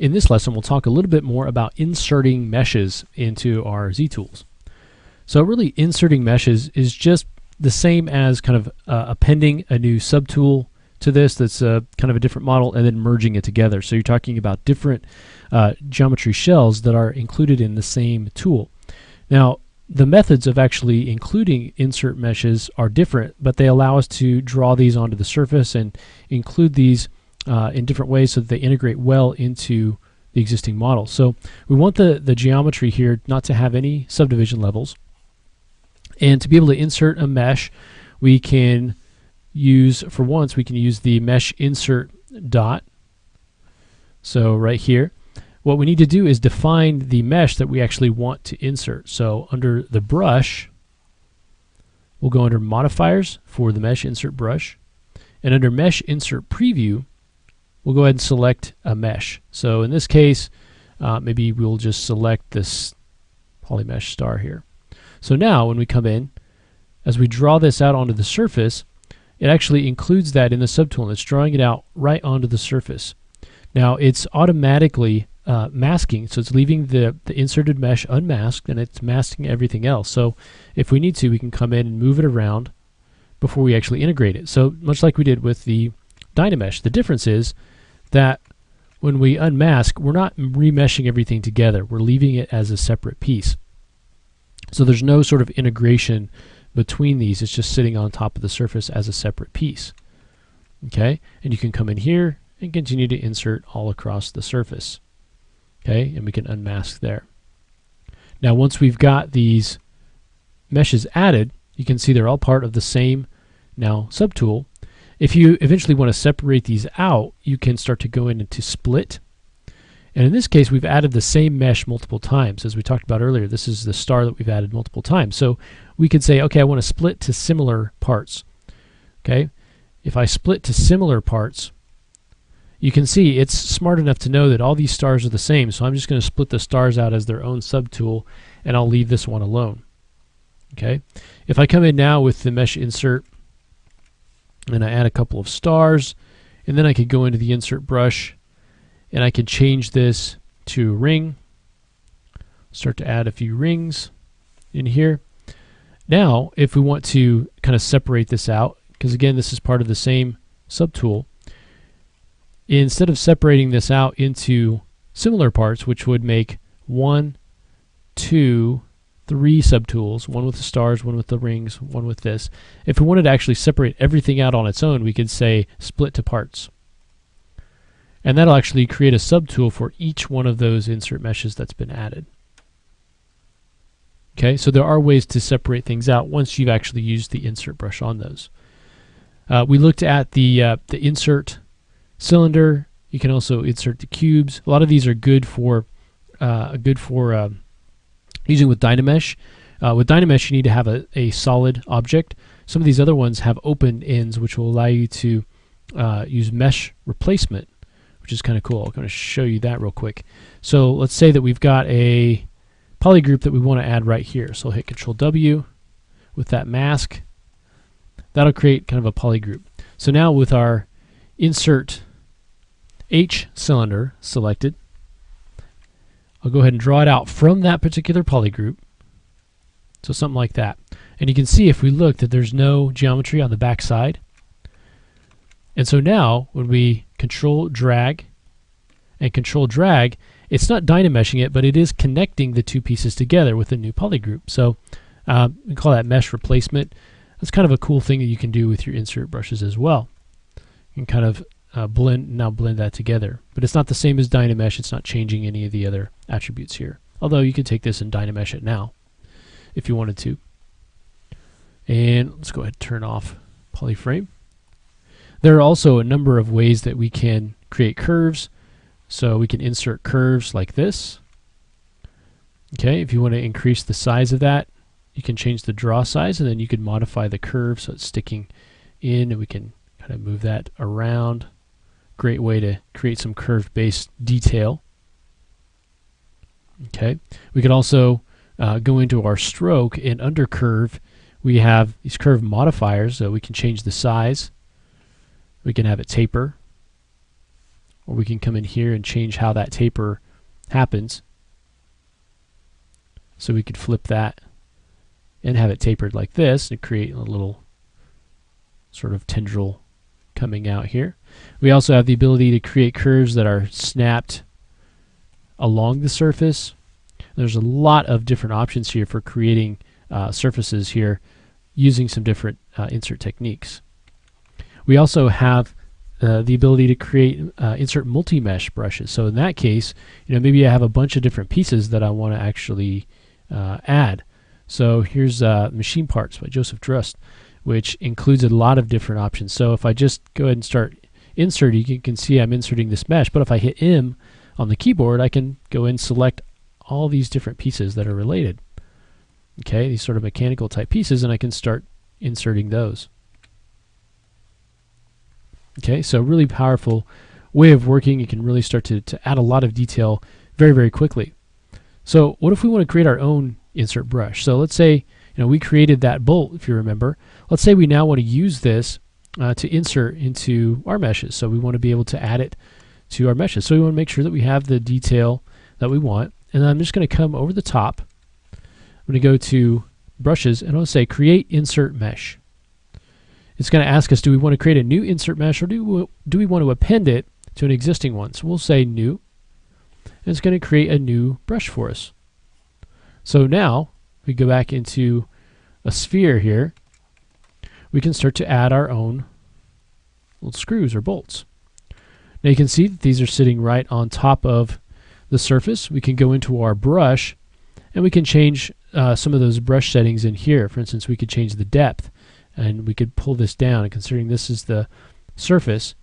In this lesson, we'll talk a little bit more about inserting meshes into our ZTools. So really, inserting meshes is just the same as kind of appending a new subtool to this that's kind of a different model and then merging it together. So you're talking about different geometry shells that are included in the same tool. Now, the methods of actually including insert meshes are different, but they allow us to draw these onto the surface and include these in different ways so that they integrate well into the existing model. So we want the geometry here not to have any subdivision levels. And to be able to insert a mesh, we can use, for once, we can use the mesh insert dot. So right here, what we need to do is define the mesh that we actually want to insert. So under the brush, we'll go under modifiers for the mesh insert brush. And under mesh insert preview, we'll go ahead and select a mesh. So in this case, maybe we'll just select this polymesh star here. So now when we come in, as we draw this out onto the surface, it actually includes that in the subtool, and it's drawing it out right onto the surface. Now it's automatically masking, so it's leaving the inserted mesh unmasked, and it's masking everything else. So if we need to, we can come in and move it around before we actually integrate it. So much like we did with the Dynamesh, the difference is that when we unmask, we're not remeshing everything together. We're leaving it as a separate piece. So there's no sort of integration between these. It's just sitting on top of the surface as a separate piece. Okay, and you can come in here and continue to insert all across the surface. Okay, and we can unmask there. Now once we've got these meshes added, you can see they're all part of the same now subtool. If you eventually want to separate these out, you can start to go in into split. And in this case, we've added the same mesh multiple times. As we talked about earlier, this is the star that we've added multiple times. So we could say, okay, I want to split to similar parts. Okay, if I split to similar parts, you can see it's smart enough to know that all these stars are the same. So I'm just going to split the stars out as their own subtool, and I'll leave this one alone. Okay, if I come in now with the mesh insert, and I add a couple of stars, and then I could go into the insert brush, and I can change this to ring. Start to add a few rings in here. Now, if we want to kind of separate this out, because again, this is part of the same subtool, instead of separating this out into similar parts, which would make 1, 2, 3 subtools, one with the stars, one with the rings, one with this. If we wanted to actually separate everything out on its own, we could say split to parts. And that'll actually create a subtool for each one of those insert meshes that's been added. Okay, so there are ways to separate things out once you've actually used the insert brush on those. We looked at the insert cylinder. You can also insert the cubes. A lot of these are good for using with Dynamesh. With Dynamesh, you need to have a solid object. Some of these other ones have open ends, which will allow you to use mesh replacement, which is kind of cool. I'm going to show you that real quick. So let's say that we've got a polygroup that we want to add right here. So I'll hit Control W with that mask. That'll create kind of a polygroup. So now with our insert H cylinder selected, I'll go ahead and draw it out from that particular polygroup. So something like that. And you can see if we look that there's no geometry on the back side. And so now when we Control drag and Control drag, it's not Dynameshing it, but it is connecting the two pieces together with a new polygroup. So we call that mesh replacement. That's kind of a cool thing that you can do with your insert brushes as well. You can kind of blend that together. But it's not the same as Dynamesh. It's not changing any of the other attributes here. Although you could take this and Dynamesh it now if you wanted to. And let's go ahead and turn off polyframe. There are also a number of ways that we can create curves. So we can insert curves like this. Okay, if you want to increase the size of that, you can change the draw size, and then you can modify the curve so it's sticking in, and we can kind of move that around. Great way to create some curve-based detail. Okay, we could also go into our stroke, and under curve we have these curve modifiers, so we can change the size. We can have it taper, or we can come in here and change how that taper happens. So we could flip that and have it tapered like this and create a little sort of tendril coming out here. We also have the ability to create curves that are snapped along the surface. There's a lot of different options here for creating surfaces here using some different insert techniques. We also have the ability to create insert multi-mesh brushes. So in that case, maybe I have a bunch of different pieces that I want to actually add. So here's Machine Parts by Joseph Drust, which includes a lot of different options. So if I just go ahead and start inserting, you can see I'm inserting this mesh, but if I hit M on the keyboard, I can go and select all these different pieces that are related. Okay, these sort of mechanical type pieces, and I can start inserting those. Okay, so really powerful way of working. You can really start to add a lot of detail very, very quickly. So what if we want to create our own insert brush? So let's say we created that bolt, if you remember. Let's say we now want to use this to insert into our meshes. So we want to be able to add it to our meshes. So we want to make sure that we have the detail that we want. And I'm just going to come over the top. I'm going to go to brushes and I'll say create insert mesh. It's going to ask us, do we want to create a new insert mesh, or do we want to append it to an existing one? So we'll say new, and it's going to create a new brush for us. So now we go back into a sphere here. We can start to add our own little screws or bolts. Now you can see that these are sitting right on top of the surface. We can go into our brush and we can change some of those brush settings in here. For instance, we could change the depth and we could pull this down, and considering this is the surface,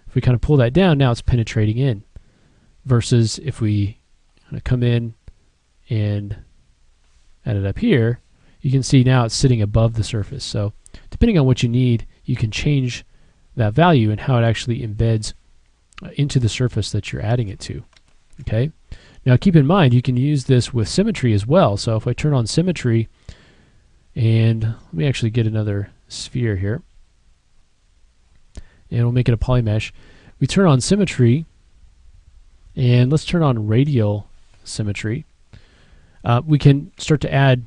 if we kind of pull that down, now it's penetrating in, versus if we kind of come in and add it up here, you can see now it's sitting above the surface. So depending on what you need, you can change that value and how it actually embeds into the surface that you're adding it to. Okay. Now keep in mind, you can use this with symmetry as well. So if I turn on symmetry, and let me actually get another sphere here, and we'll make it a polymesh. We turn on symmetry, and let's turn on radial symmetry. We can start to add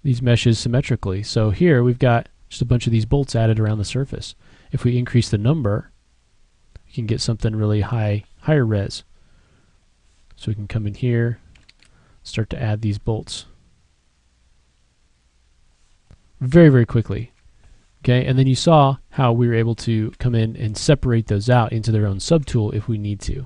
these meshes symmetrically. So here we've got just a bunch of these bolts added around the surface. If we increase the number, we can get something really higher res. So we can come in here, start to add these bolts very, very quickly. Okay, and then you saw how we were able to come in and separate those out into their own subtool if we need to.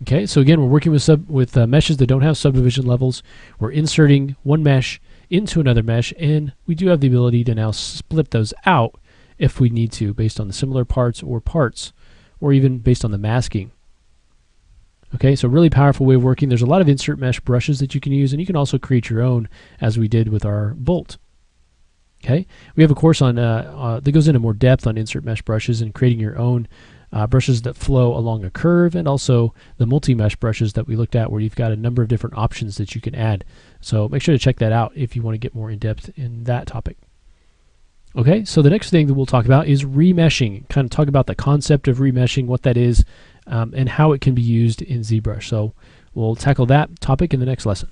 Okay, so again, we're working with meshes that don't have subdivision levels. We're inserting one mesh into another mesh, and we do have the ability to now split those out if we need to, based on the similar parts, or even based on the masking. Okay, so really powerful way of working. There's a lot of insert mesh brushes that you can use, and you can also create your own, as we did with our bolt. Okay, we have a course on that goes into more depth on insert mesh brushes and creating your own brushes that flow along a curve, and also the multi-mesh brushes that we looked at, where you've got a number of different options that you can add. So make sure to check that out if you want to get more in depth in that topic. Okay, so the next thing that we'll talk about is remeshing. Kind of talk about the concept of remeshing, what that is, and how it can be used in ZBrush. So we'll tackle that topic in the next lesson.